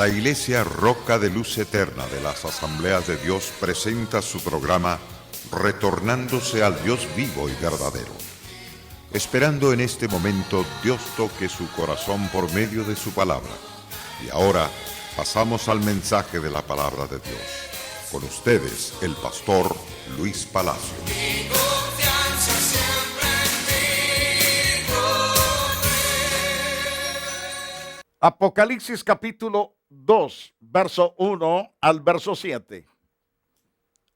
La Iglesia Roca de Luz Eterna de las Asambleas de Dios presenta su programa Retornándose al Dios vivo y verdadero. Esperando en este momento Dios toque su corazón por medio de su palabra. Y ahora pasamos al mensaje de la palabra de Dios. Con ustedes, el pastor Luis Palacio. Apocalipsis capítulo 2, verso 1 al verso 7.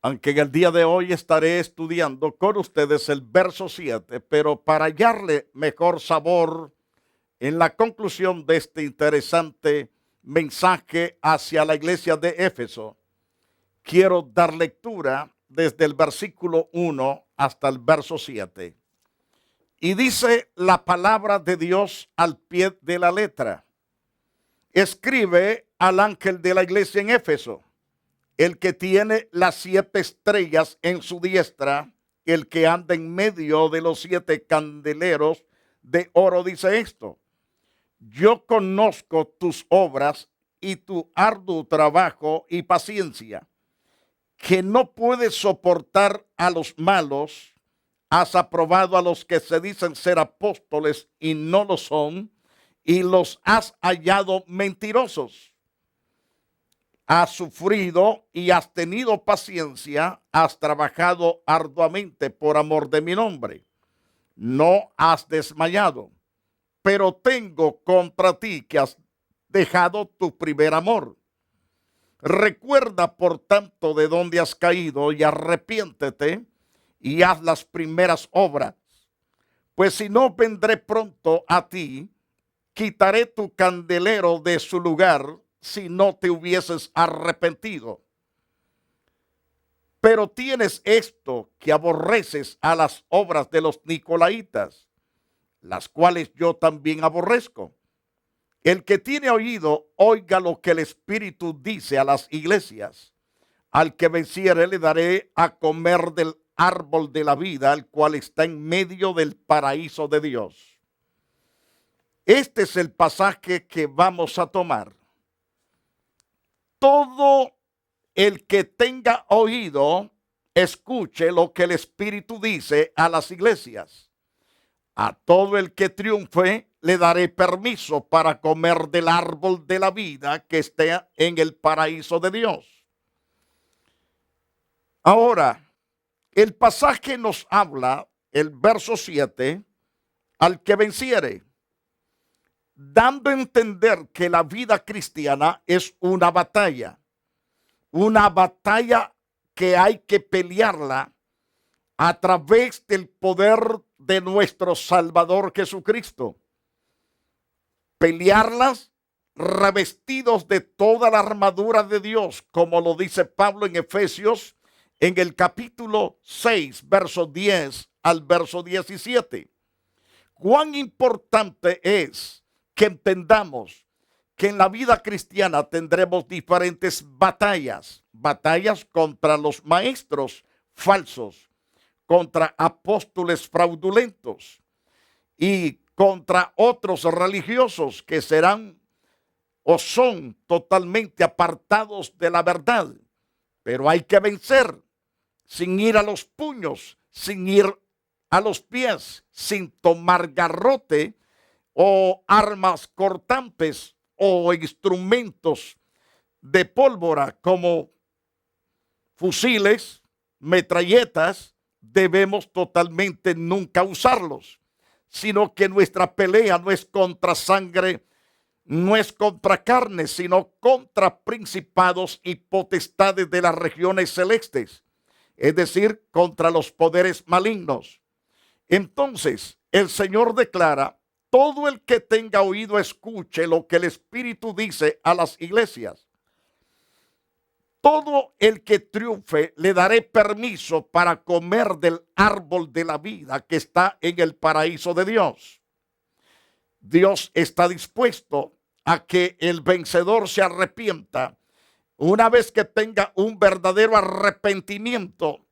Aunque en el día de hoy estaré estudiando con ustedes el verso 7, pero para hallarle mejor sabor en la conclusión de este interesante mensaje hacia la iglesia de Éfeso, quiero dar lectura desde el versículo 1 hasta el verso 7. Y dice la palabra de Dios al pie de la letra. Escribe al ángel de la iglesia en Éfeso, el que tiene las 7 estrellas en su diestra, el que anda en medio de los 7 candeleros de oro, dice esto: yo conozco tus obras y tu arduo trabajo y paciencia, que no puedes soportar a los malos, has aprobado a los que se dicen ser apóstoles y no lo son, y los has hallado mentirosos. Has sufrido y has tenido paciencia, has trabajado arduamente por amor de mi nombre. No has desmayado, pero tengo contra ti que has dejado tu primer amor. Recuerda, por tanto, de dónde has caído y arrepiéntete y haz las primeras obras. Pues si no, vendré pronto a ti, quitaré tu candelero de su lugar si no te hubieses arrepentido. Pero tienes esto, que aborreces a las obras de los nicolaitas, las cuales yo también aborrezco. El que tiene oído, oiga lo que el Espíritu dice a las iglesias. Al que venciere le daré a comer del árbol de la vida, el cual está en medio del paraíso de Dios. Este es el pasaje que vamos a tomar. Todo el que tenga oído, escuche lo que el Espíritu dice a las iglesias. A todo el que triunfe, le daré permiso para comer del árbol de la vida que esté en el paraíso de Dios. Ahora, el pasaje nos habla, el verso 7, al que venciere, dando a entender que la vida cristiana es una batalla que hay que pelearla a través del poder de nuestro Salvador Jesucristo. Pelearlas revestidos de toda la armadura de Dios, como lo dice Pablo en Efesios, en el capítulo 6, verso 10 al verso 17. Cuán importante es que entendamos que en la vida cristiana tendremos diferentes batallas contra los maestros falsos, contra apóstoles fraudulentos y contra otros religiosos que serán o son totalmente apartados de la verdad. Pero hay que vencer sin ir a los puños, sin ir a los pies, sin tomar garrote o armas cortantes o instrumentos de pólvora como fusiles, metralletas. Debemos totalmente nunca usarlos, sino que nuestra pelea no es contra sangre, no es contra carne, sino contra principados y potestades de las regiones celestes, es decir, contra los poderes malignos. Entonces, el Señor declara: todo el que tenga oído escuche lo que el Espíritu dice a las iglesias. Todo el que triunfe le daré permiso para comer del árbol de la vida que está en el paraíso de Dios. Dios está dispuesto a que el vencedor se arrepienta. Una vez que tenga un verdadero arrepentimiento,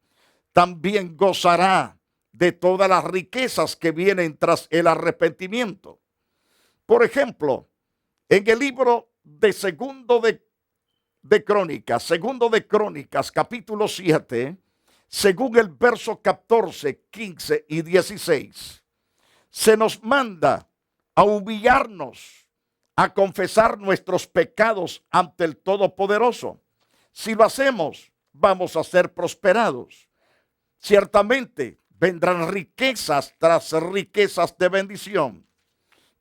también gozará de todas las riquezas que vienen tras el arrepentimiento. Por ejemplo, en el libro de segundo de Crónicas, capítulo 7, según el verso 14, 15 y 16, se nos manda a humillarnos, a confesar nuestros pecados ante el Todopoderoso. Si lo hacemos, vamos a ser prosperados. Ciertamente vendrán riquezas tras riquezas de bendición.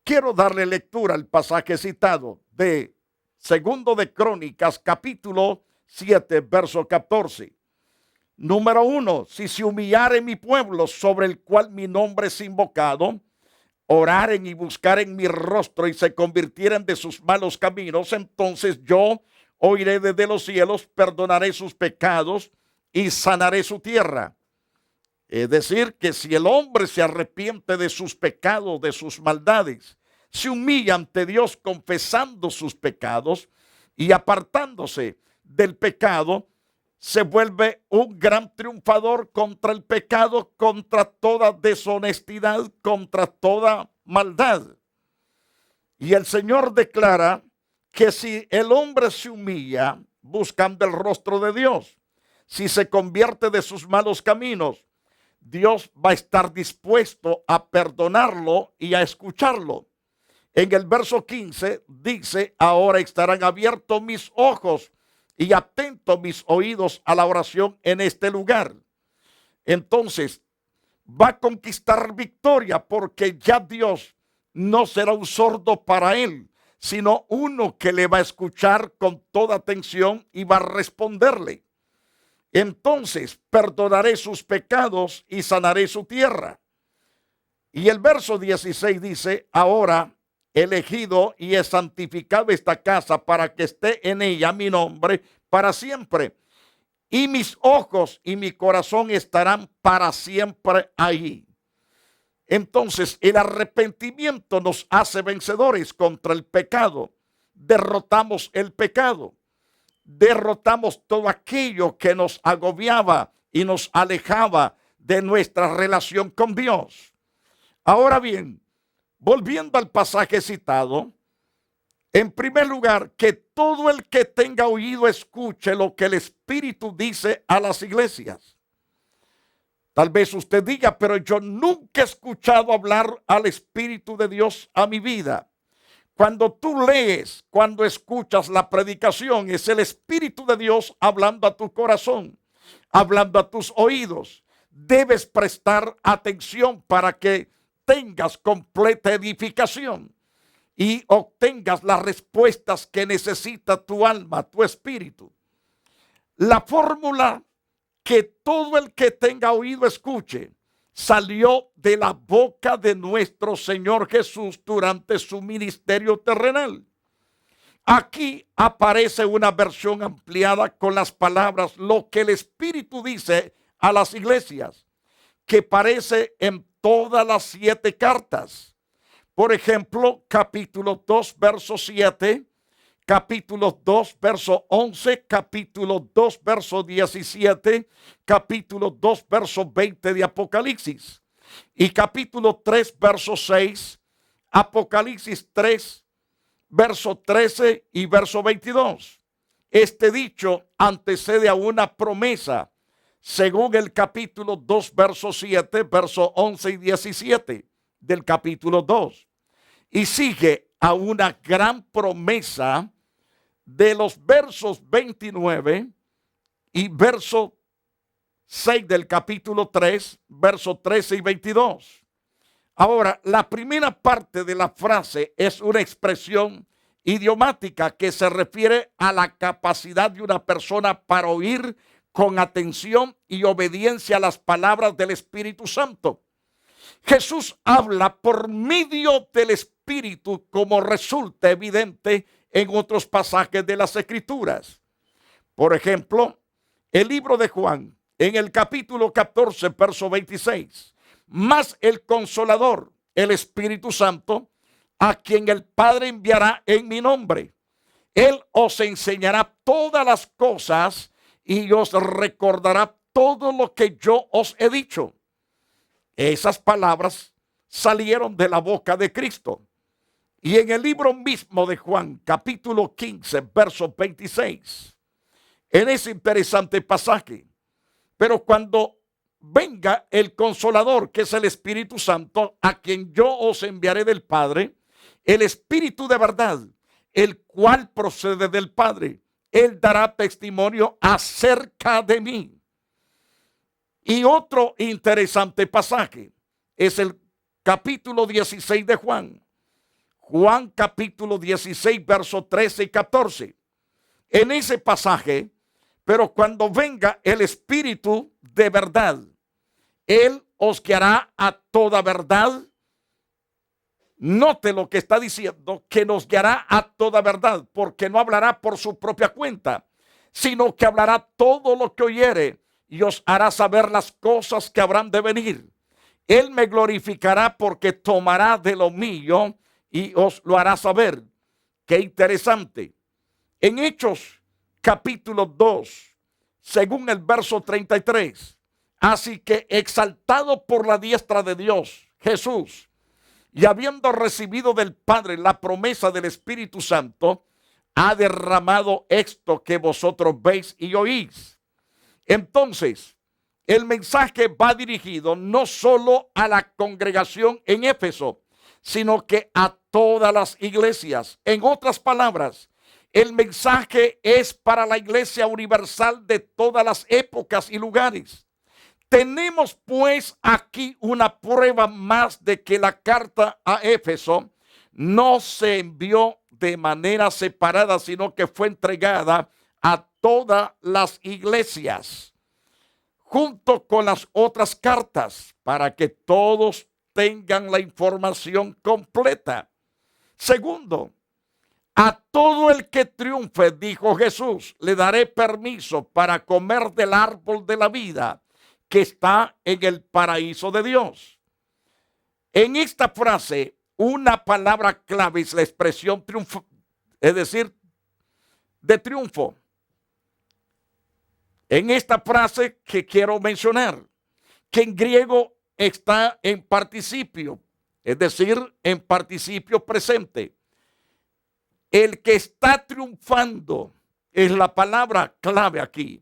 Quiero darle lectura al pasaje citado de segundo de Crónicas, capítulo 7, verso 14. Número 1, si se humillare mi pueblo sobre el cual mi nombre es invocado, oraren y buscaren mi rostro y se convirtieren de sus malos caminos, entonces yo oiré desde los cielos, perdonaré sus pecados y sanaré su tierra. Es decir, que si el hombre se arrepiente de sus pecados, de sus maldades, se humilla ante Dios confesando sus pecados y apartándose del pecado, se vuelve un gran triunfador contra el pecado, contra toda deshonestidad, contra toda maldad. Y el Señor declara que si el hombre se humilla buscando el rostro de Dios, si se convierte de sus malos caminos, Dios va a estar dispuesto a perdonarlo y a escucharlo. En el verso 15 dice, ahora estarán abiertos mis ojos y atentos mis oídos a la oración en este lugar. Entonces va a conquistar victoria, porque ya Dios no será un sordo para él, sino uno que le va a escuchar con toda atención y va a responderle. Entonces perdonaré sus pecados y sanaré su tierra. Y el verso 16 dice, ahora he elegido y he santificado esta casa para que esté en ella mi nombre para siempre. Y mis ojos y mi corazón estarán para siempre ahí. Entonces el arrepentimiento nos hace vencedores contra el pecado. Derrotamos el pecado. Derrotamos todo aquello que nos agobiaba y nos alejaba de nuestra relación con Dios. Ahora bien, volviendo al pasaje citado, en primer lugar, que todo el que tenga oído escuche lo que el Espíritu dice a las iglesias. Tal vez usted diga, pero yo nunca he escuchado hablar al Espíritu de Dios a mi vida. Cuando tú lees, cuando escuchas la predicación, es el Espíritu de Dios hablando a tu corazón, hablando a tus oídos. Debes prestar atención para que tengas completa edificación y obtengas las respuestas que necesita tu alma, tu espíritu. La fórmula que todo el que tenga oído escuche salió de la boca de nuestro Señor Jesús durante su ministerio terrenal. Aquí aparece una versión ampliada con las palabras lo que el Espíritu dice a las iglesias, que aparece en todas las 7 cartas. Por ejemplo, capítulo 2, verso 7, capítulo 2, verso 11, capítulo 2, verso 17, capítulo 2, verso 20 de Apocalipsis, y capítulo 3, verso 6, Apocalipsis 3, verso 13 y verso 22. Este dicho antecede a una promesa, según el capítulo 2, verso 7, verso 11 y 17 del capítulo 2. Y sigue a una gran promesa de los versos 29 y verso 6 del capítulo 3, verso 13 y 22. Ahora, la primera parte de la frase es una expresión idiomática que se refiere a la capacidad de una persona para oír con atención y obediencia a las palabras del Espíritu Santo. Jesús habla por medio del Espíritu, como resulta evidente en otros pasajes de las Escrituras. Por ejemplo, el libro de Juan, en el capítulo 14, verso 26. Mas el Consolador, el Espíritu Santo, a quien el Padre enviará en mi nombre, Él os enseñará todas las cosas y os recordará todo lo que yo os he dicho. Esas palabras salieron de la boca de Cristo. Y en el libro mismo de Juan, capítulo 15, verso 26, en ese interesante pasaje, pero cuando venga el Consolador, que es el Espíritu Santo, a quien yo os enviaré del Padre, el Espíritu de verdad, el cual procede del Padre, él dará testimonio acerca de mí. Y otro interesante pasaje es el capítulo 16 de Juan. Juan capítulo 16, versos 13 y 14. En ese pasaje, pero cuando venga el Espíritu de verdad, él os guiará a toda verdad. Note lo que está diciendo, que nos guiará a toda verdad, porque no hablará por su propia cuenta, sino que hablará todo lo que oyere y os hará saber las cosas que habrán de venir. Él me glorificará porque tomará de lo mío y os lo hará saber. Qué interesante. En Hechos capítulo 2, según el verso 33, así que exaltado por la diestra de Dios, Jesús, y habiendo recibido del Padre la promesa del Espíritu Santo, ha derramado esto que vosotros veis y oís. Entonces, el mensaje va dirigido no solo a la congregación en Éfeso, sino que a todas las iglesias. En otras palabras, el mensaje es para la iglesia universal de todas las épocas y lugares. Tenemos pues aquí una prueba más de que la carta a Éfeso no se envió de manera separada, sino que fue entregada a todas las iglesias, junto con las otras cartas, para que todos tengan la información completa. Segundo, a todo el que triunfe, dijo Jesús, le daré permiso para comer del árbol de la vida que está en el paraíso de Dios. En esta frase, una palabra clave es la expresión triunfo, es decir, de triunfo. En esta frase que quiero mencionar, que en griego está en participio, es decir, en participio presente. El que está triunfando es la palabra clave aquí.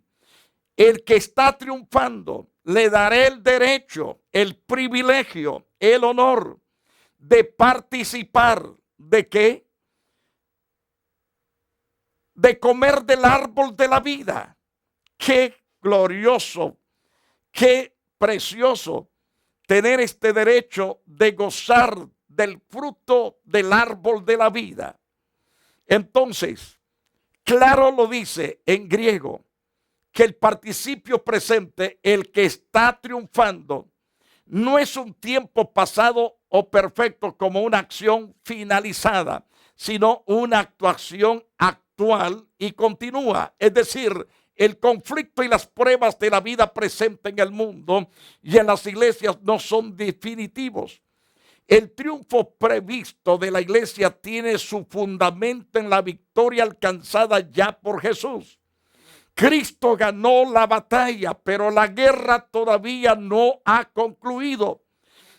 El que está triunfando, le daré el derecho, el privilegio, el honor de participar. ¿De qué? De comer del árbol de la vida. Qué glorioso, qué precioso tener este derecho de gozar del fruto del árbol de la vida. Entonces, claro lo dice en griego, que el participio presente, el que está triunfando, no es un tiempo pasado o perfecto como una acción finalizada, sino una actuación actual y continúa. Es decir, el conflicto y las pruebas de la vida presente en el mundo y en las iglesias no son definitivos. El triunfo previsto de la iglesia tiene su fundamento en la victoria alcanzada ya por Jesús. Cristo ganó la batalla, pero la guerra todavía no ha concluido.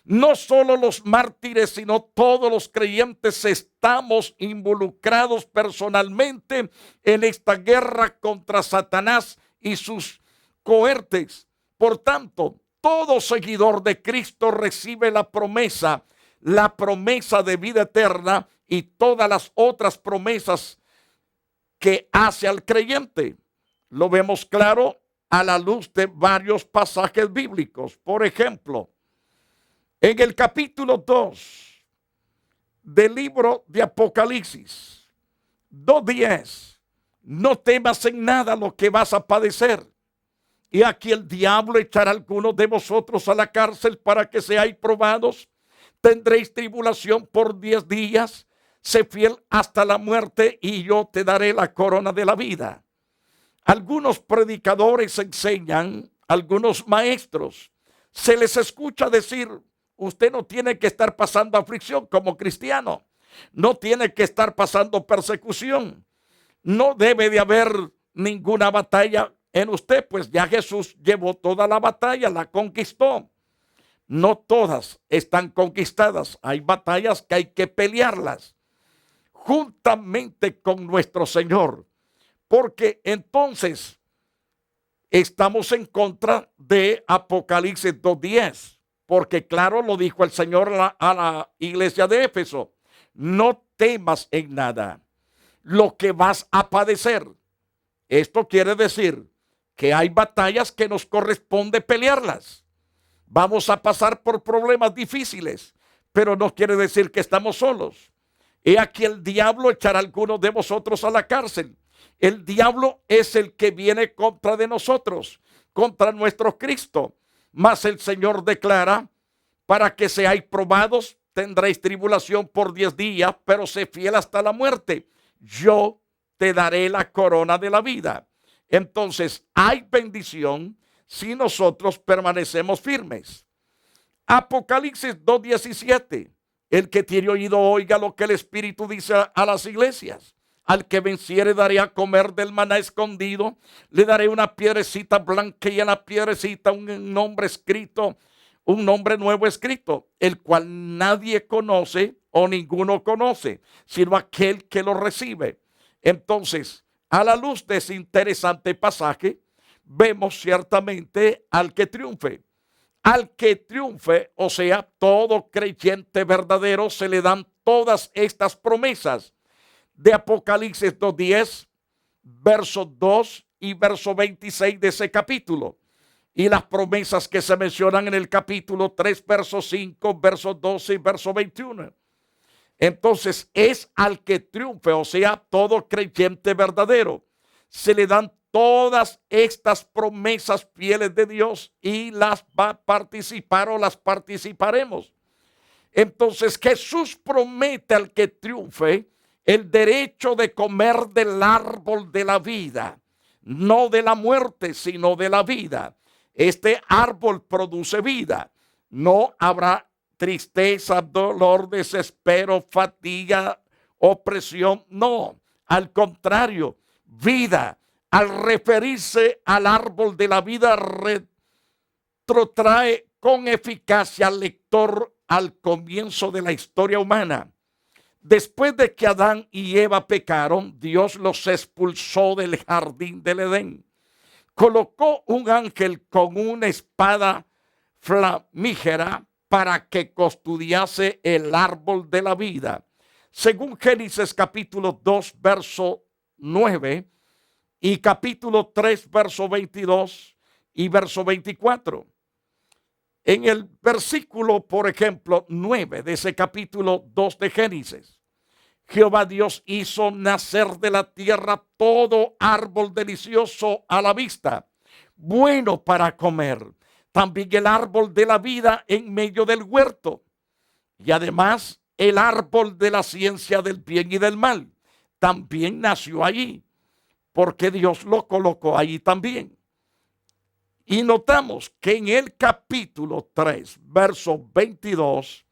No solo los mártires, sino todos los creyentes estamos involucrados personalmente en esta guerra contra Satanás y sus cohortes. Por tanto, todo seguidor de Cristo recibe la promesa de vida eterna y todas las otras promesas que hace al creyente. Lo vemos claro a la luz de varios pasajes bíblicos. Por ejemplo, en el capítulo 2 del libro de Apocalipsis, 2:10, no temas en nada lo que vas a padecer. Y aquí el diablo echará a algunos de vosotros a la cárcel para que seáis probados. Tendréis tribulación por 10 días. Sé fiel hasta la muerte y yo te daré la corona de la vida. Algunos predicadores enseñan, algunos maestros, se les escucha decir, usted no tiene que estar pasando aflicción como cristiano, no tiene que estar pasando persecución, no debe de haber ninguna batalla en usted, pues ya Jesús llevó toda la batalla, la conquistó. No todas están conquistadas, hay batallas que hay que pelearlas. juntamente con nuestro Señor. Porque entonces estamos en contra de Apocalipsis 2:10. Porque claro, lo dijo el Señor a la iglesia de Éfeso. No temas en nada lo que vas a padecer. Esto quiere decir que hay batallas que nos corresponde pelearlas. Vamos a pasar por problemas difíciles, pero no quiere decir que estamos solos. He aquí el diablo echará a algunos de vosotros a la cárcel. El diablo es el que viene contra de nosotros, contra nuestro Cristo. Mas el Señor declara, para que seáis probados, tendréis tribulación por 10 días, pero sé fiel hasta la muerte. Yo te daré la corona de la vida. Entonces hay bendición si nosotros permanecemos firmes. Apocalipsis 2:17. El que tiene oído oiga lo que el Espíritu dice a las iglesias. Al que venciere daré a comer del maná escondido. Le daré una piedrecita blanca y en la piedrecita un nombre escrito, un nombre nuevo escrito, el cual nadie conoce o ninguno conoce, sino aquel que lo recibe. Entonces, a la luz de ese interesante pasaje, vemos ciertamente al que triunfe. Al que triunfe, o sea, todo creyente verdadero, se le dan todas estas promesas de Apocalipsis 2:10, verso 2 y verso 26 de ese capítulo. Y las promesas que se mencionan en el capítulo 3, verso 5, verso 12 y verso 21. Entonces es al que triunfe, o sea, todo creyente verdadero, se le dan todas estas promesas fieles de Dios y las va a participar o las participaremos. Entonces Jesús promete al que triunfe el derecho de comer del árbol de la vida, no de la muerte, sino de la vida. Este árbol produce vida. No habrá tristeza, dolor, desespero, fatiga, opresión. No, al contrario, vida. Al referirse al árbol de la vida, retrotrae con eficacia al lector al comienzo de la historia humana. Después de que Adán y Eva pecaron, Dios los expulsó del jardín del Edén. Colocó un ángel con una espada flamígera para que custodiase el árbol de la vida. Según Génesis capítulo 2, verso 9 y capítulo 3, verso 22 y verso 24. En el versículo, por ejemplo, 9 de ese capítulo 2 de Génesis, Jehová Dios hizo nacer de la tierra todo árbol delicioso a la vista, bueno para comer. También el árbol de la vida en medio del huerto. Y además el árbol de la ciencia del bien y del mal también nació allí, porque Dios lo colocó allí también. Y notamos que en el capítulo 3, verso 22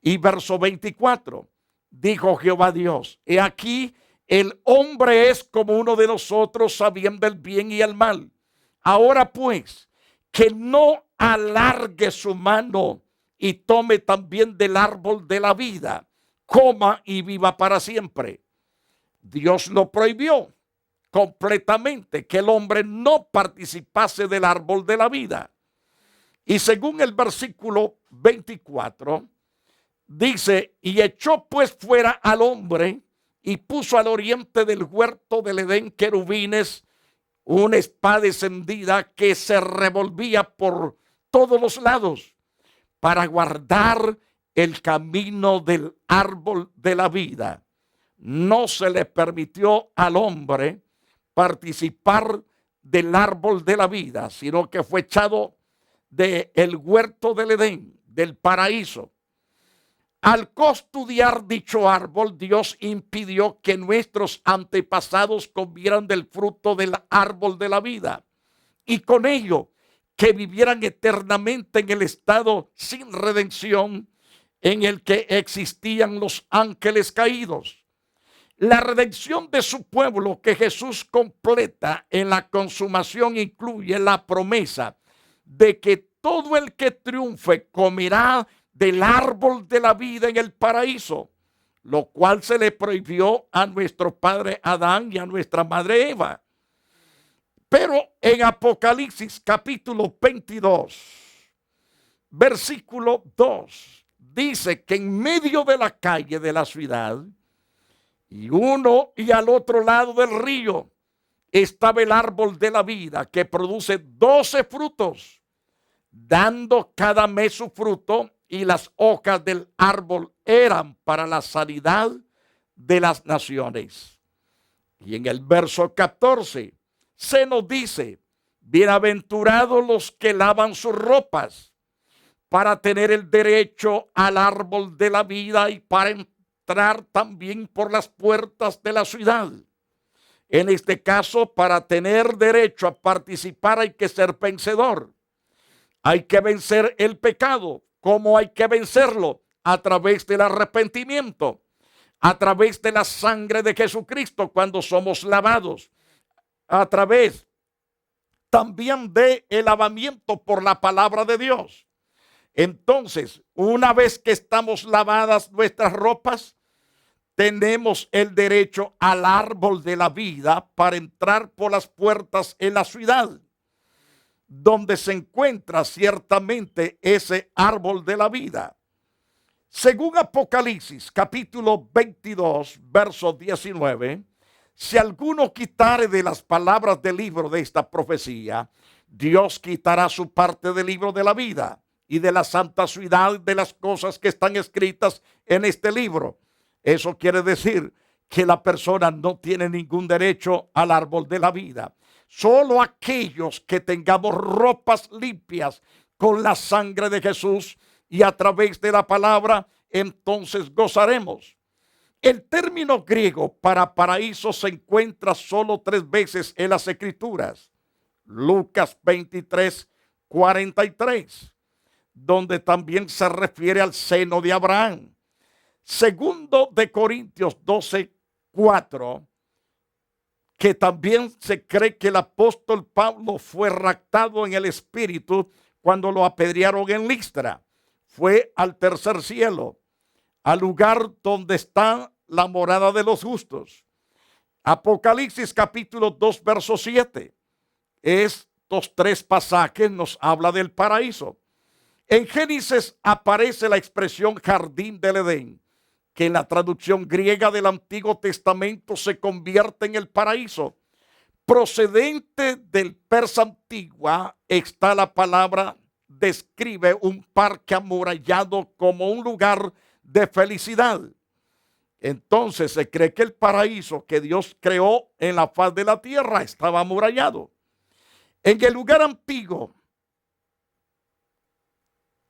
y verso 24, dijo Jehová Dios, he aquí el hombre es como uno de nosotros, sabiendo el bien y el mal. Ahora pues, que no alargue su mano y tome también del árbol de la vida, coma y viva para siempre. Dios lo prohibió completamente, que el hombre no participase del árbol de la vida. Y según el versículo 24, dice, y echó pues fuera al hombre y puso al oriente del huerto del Edén querubines, una espada encendida que se revolvía por todos los lados para guardar el camino del árbol de la vida. No se le permitió al hombre participar del árbol de la vida, sino que fue echado del huerto del Edén, del paraíso. Al custodiar dicho árbol, Dios impidió que nuestros antepasados comieran del fruto del árbol de la vida y con ello que vivieran eternamente en el estado sin redención en el que existían los ángeles caídos. La redención de su pueblo que Jesús completa en la consumación incluye la promesa de que todo el que triunfe comerá del árbol de la vida en el paraíso, lo cual se le prohibió a nuestro padre Adán y a nuestra madre Eva. Pero en Apocalipsis capítulo 22, versículo 2, dice que en medio de la calle de la ciudad, y uno y al otro lado del río, estaba el árbol de la vida que produce 12 frutos, dando cada mes su fruto, y las hojas del árbol eran para la sanidad de las naciones. Y en el verso 14 se nos dice: bienaventurados los que lavan sus ropas para tener el derecho al árbol de la vida y para entrar también por las puertas de la ciudad. En este caso, para tener derecho a participar hay que ser vencedor. Hay que vencer el pecado. ¿Cómo hay que vencerlo? A través del arrepentimiento, a través de la sangre de Jesucristo cuando somos lavados, a través también del lavamiento por la palabra de Dios. Entonces, una vez que estamos lavadas nuestras ropas, tenemos el derecho al árbol de la vida para entrar por las puertas en la ciudad, donde se encuentra ciertamente ese árbol de la vida. Según Apocalipsis capítulo 22, verso 19, si alguno quitare de las palabras del libro de esta profecía, Dios quitará su parte del libro de la vida y de la santa ciudad, de las cosas que están escritas en este libro. Eso quiere decir que la persona no tiene ningún derecho al árbol de la vida. Solo aquellos que tengamos ropas limpias con la sangre de Jesús y a través de la palabra, entonces gozaremos. El término griego para paraíso se encuentra solo 3 veces en las Escrituras. Lucas 23, 43, donde también se refiere al seno de Abraham. Segundo de Corintios 12, 4, que también se cree que el apóstol Pablo fue raptado en el espíritu cuando lo apedrearon en Listra. Fue al tercer cielo, al lugar donde está la morada de los justos. Apocalipsis capítulo 2, verso 7. Estos 3 pasajes nos habla del paraíso. En Génesis aparece la expresión jardín del Edén, que en la traducción griega del Antiguo Testamento se convierte en el paraíso. Procedente del persa antigua está la palabra, describe un parque amurallado como un lugar de felicidad. Entonces se cree que el paraíso que Dios creó en la faz de la tierra estaba amurallado. En el lugar antiguo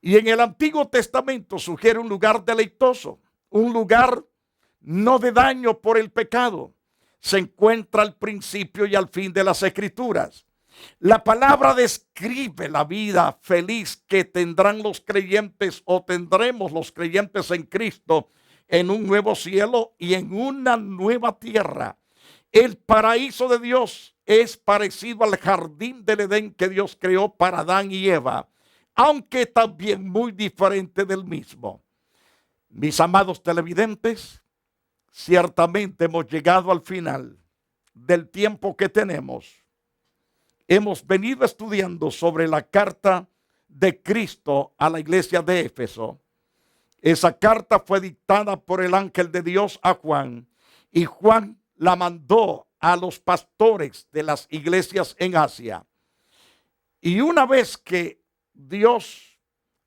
y en el Antiguo Testamento sugiere un lugar deleitoso, un lugar no de daño por el pecado. Se encuentra al principio y al fin de las Escrituras. La palabra describe la vida feliz que tendrán los creyentes o tendremos los creyentes en Cristo en un nuevo cielo y en una nueva tierra. El paraíso de Dios es parecido al jardín del Edén que Dios creó para Adán y Eva, aunque también muy diferente del mismo. Mis amados televidentes, ciertamente hemos llegado al final del tiempo que tenemos. Hemos venido estudiando sobre la carta de Cristo a la iglesia de Éfeso. Esa carta fue dictada por el ángel de Dios a Juan, y Juan la mandó a los pastores de las iglesias en Asia. Y una vez que Dios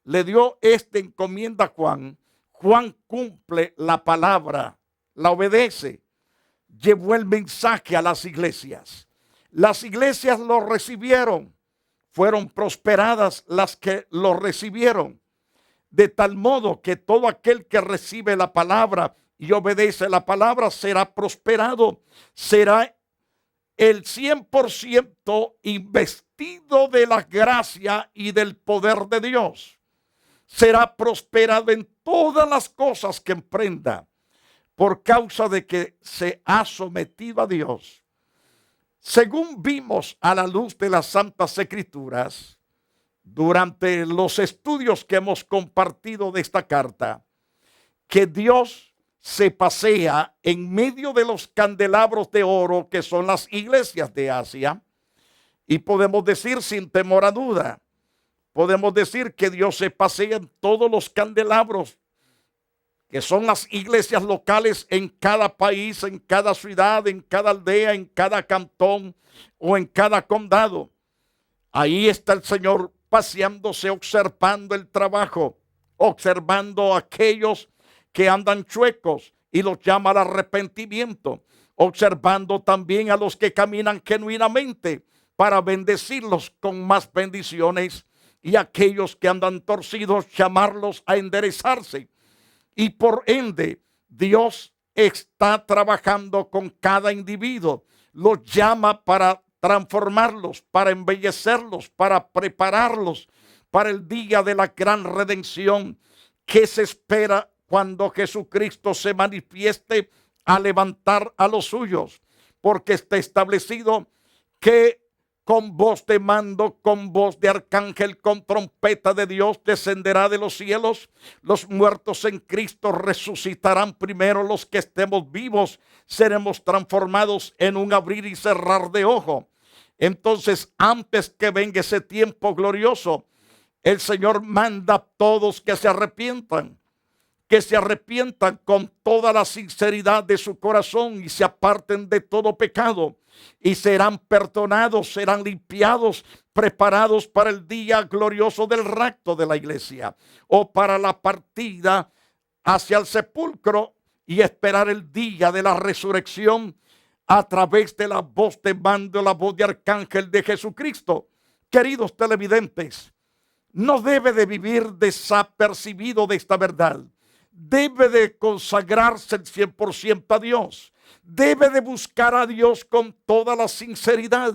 le dio esta encomienda a Juan, Juan cumple la palabra, la obedece, llevó el mensaje a las iglesias. Las iglesias lo recibieron, fueron prosperadas las que lo recibieron, de tal modo que todo aquel que recibe la palabra y obedece la palabra será prosperado, será el 100% investido de la gracia y del poder de Dios. Será prosperado en todas las cosas que emprenda por causa de que se ha sometido a Dios. Según vimos a la luz de las Santas Escrituras, durante los estudios que hemos compartido de esta carta, que Dios se pasea en medio de los candelabros de oro que son las iglesias de Asia. Y podemos decir sin temor a duda, podemos decir que Dios se pasea en todos los candelabros que son las iglesias locales en cada país, en cada ciudad, en cada aldea, en cada cantón o en cada condado. Ahí está el Señor paseándose, observando el trabajo, observando a aquellos que andan chuecos y los llama al arrepentimiento, observando también a los que caminan genuinamente para bendecirlos con más bendiciones, y aquellos que andan torcidos, llamarlos a enderezarse. Y por ende, Dios está trabajando con cada individuo, los llama para transformarlos, para embellecerlos, para prepararlos para el día de la gran redención que se espera cuando Jesucristo se manifieste a levantar a los suyos, porque está establecido que con voz de mando, con voz de arcángel, con trompeta de Dios descenderá de los cielos. Los muertos en Cristo resucitarán primero. Los que estemos vivos seremos transformados en un abrir y cerrar de ojo. Entonces, antes que venga ese tiempo glorioso, el Señor manda a todos que se arrepientan con toda la sinceridad de su corazón y se aparten de todo pecado, y serán perdonados, serán limpiados, preparados para el día glorioso del rapto de la iglesia o para la partida hacia el sepulcro y esperar el día de la resurrección a través de la voz de mando, la voz de arcángel de Jesucristo. Queridos televidentes, no debe de vivir desapercibido de esta verdad. Debe de consagrarse el 100% a Dios. Debe de buscar a Dios con toda la sinceridad.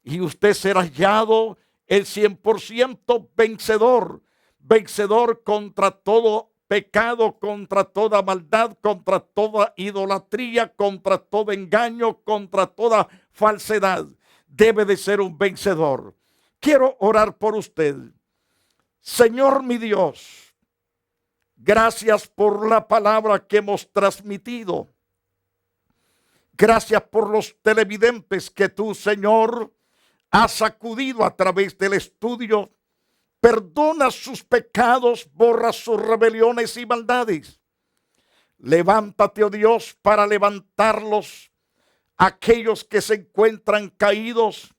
Y usted será hallado el 100% vencedor. Vencedor contra todo pecado, contra toda maldad, contra toda idolatría, contra todo engaño, contra toda falsedad. Debe de ser un vencedor. Quiero orar por usted. Señor mi Dios, gracias por la palabra que hemos transmitido. Gracias por los televidentes que tú, Señor, has sacudido a través del estudio. Perdona sus pecados, borra sus rebeliones y maldades. Levántate, oh Dios, para levantarlos, aquellos que se encuentran caídos,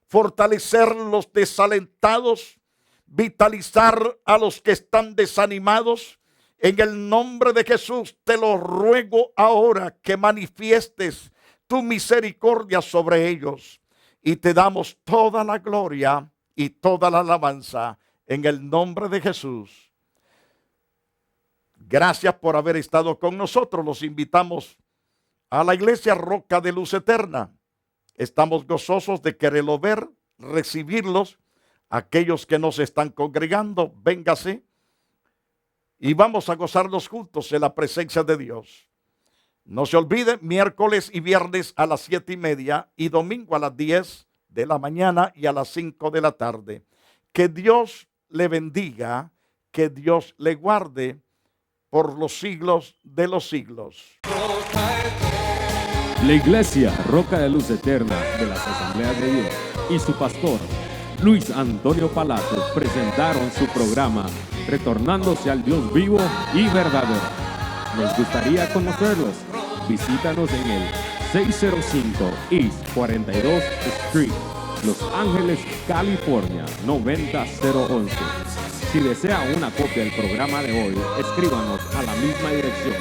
fortalecer los desalentados, vitalizar a los que están desanimados. En el nombre de Jesús te lo ruego ahora que manifiestes tu misericordia sobre ellos, y te damos toda la gloria y toda la alabanza en el nombre de Jesús. Gracias por haber estado con nosotros. Los invitamos a la iglesia Roca de Luz Eterna. Estamos gozosos de quererlo ver, recibirlos. Aquellos que nos están congregando, véngase y vamos a gozarnos juntos en la presencia de Dios. No se olvide, miércoles y viernes a las 7:30 y domingo a las 10 de la mañana y a las 5 de la tarde. Que Dios le bendiga, que Dios le guarde por los siglos de los siglos. La iglesia Roca de Luz Eterna de las Asambleas de Dios y su pastor Luis Antonio Palacios presentaron su programa Retornándose al Dios vivo y verdadero. Nos gustaría conocerlos. Visítanos en el 605 East 42 Street, Los Ángeles, California 90011. Si desea una copia del programa de hoy, escríbanos a la misma dirección.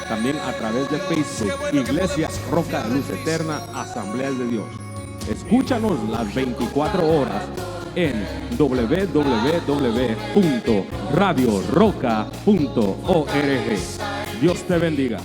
También a través de Facebook, Iglesia Roca de Luz Eterna, Asambleas de Dios. Escúchanos las 24 horas en www.radioroca.org. Dios te bendiga.